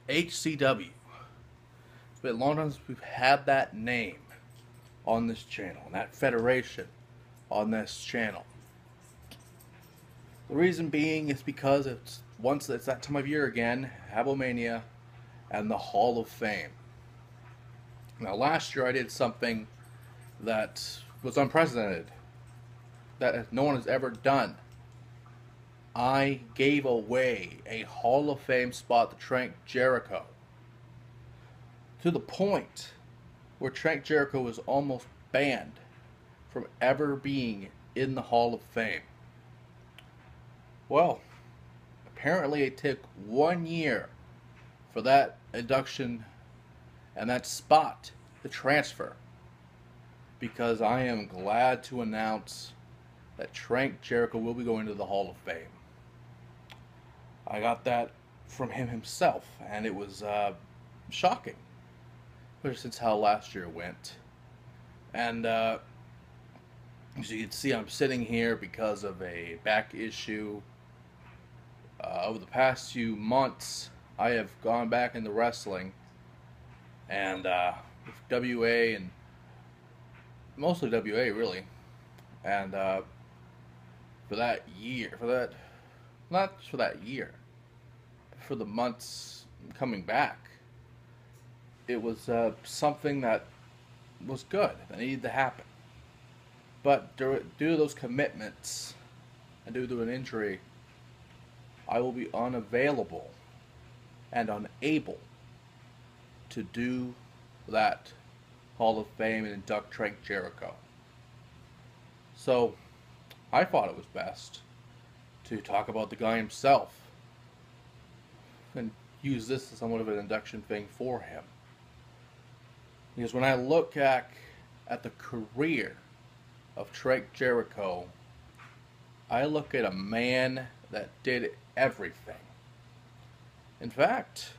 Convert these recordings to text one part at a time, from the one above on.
HCW. It's been a long time since we've had that name on this channel, and that federation on this channel. The reason being is because it's that time of year again, Habomania and the Hall of Fame. Now last year I did something that was unprecedented, that no one has ever done. I gave away a Hall of Fame spot to Trank Jericho, to the point where Trank Jericho was almost banned from ever being in the Hall of Fame. Well, apparently it took 1 year for that induction and that spot to transfer, because I am glad to announce that Trank Jericho will be going to the Hall of Fame. I got that from him himself, and it was shocking, especially since how last year went. And as you can see, I'm sitting here because of a back issue. Over the past few months, I have gone back into wrestling, and with WA, and mostly WA really, and for that year, not just for that year, but for the months coming back, it was something that was good, that needed to happen. But due to those commitments and due to an injury, I will be unavailable and unable to do that Hall of Fame and induct Trank Jericho. So I thought it was best to talk about the guy himself and use this as somewhat of an induction thing for him. Because when I look at the career of Trank Jericho, I look at a man that did everything. In fact,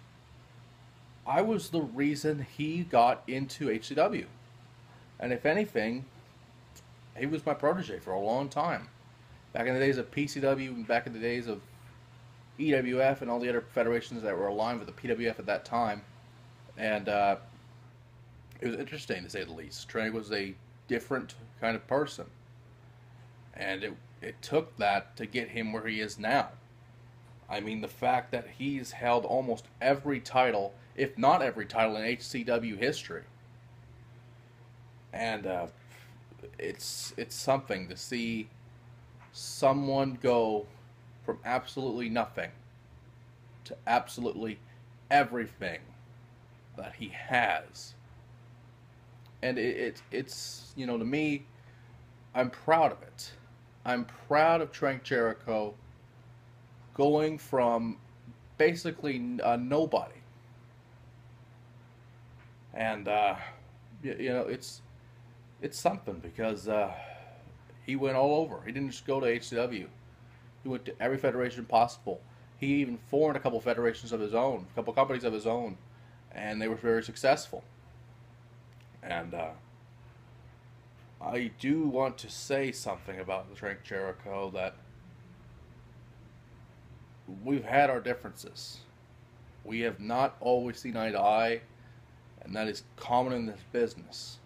I was the reason he got into HCW. And if anything, he was my protege for a long time. Back in the days of PCW, and back in the days of EWF and all the other federations that were aligned with the PWF at that time. And it was interesting, to say the least. Trank was a different kind of person. And it took that to get him where he is now. I mean, the fact that he's held almost every title, if not every title, in HCW history. And it's something to see someone go from absolutely nothing to absolutely everything that he has. And it's, to me, I'm proud of it. I'm proud of Trank Jericho going from basically nobody. And, it's something, because he went all over. He didn't just go to HCW. He went to every federation possible. He even formed a couple federations of his own, a couple companies of his own, and they were very successful. And I do want to say something about the Trank Jericho, that we've had our differences. We have not always seen eye to eye, and that is common in this business.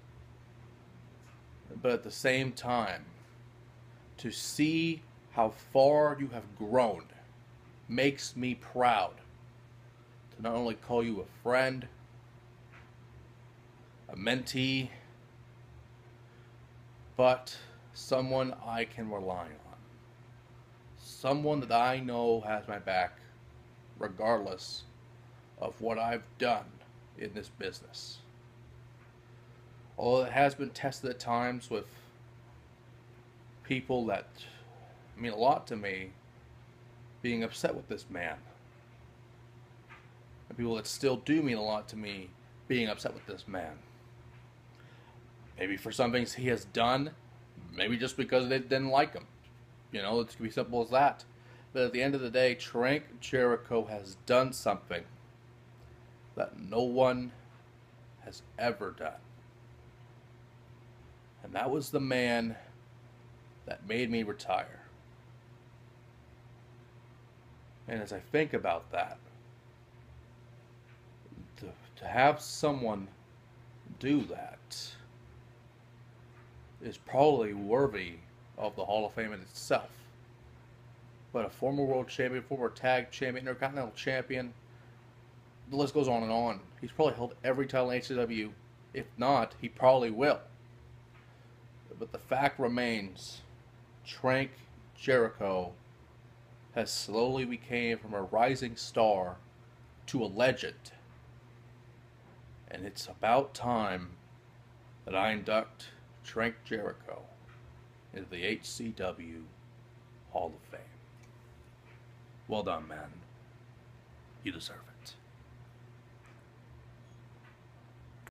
But at the same time, to see how far you have grown makes me proud to not only call you a friend, a mentee, but someone I can rely on. Someone that I know has my back regardless of what I've done in this business. Although it has been tested at times with people that mean a lot to me being upset with this man. And people that still do mean a lot to me being upset with this man. Maybe for some things he has done, maybe just because they didn't like him. It could be simple as that. But at the end of the day, Trank Jericho has done something that no one has ever done. And that was the man that made me retire. And as I think about that, to have someone do that is probably worthy of the Hall of Fame in itself. But a former world champion, former tag champion, intercontinental champion, the list goes on and on. He's probably held every title in HCW. If not, he probably will. But the fact remains, Trank Jericho has slowly became from a rising star to a legend. And it's about time that I induct Trank Jericho into the HCW Hall of Fame. Well done, man. You deserve it.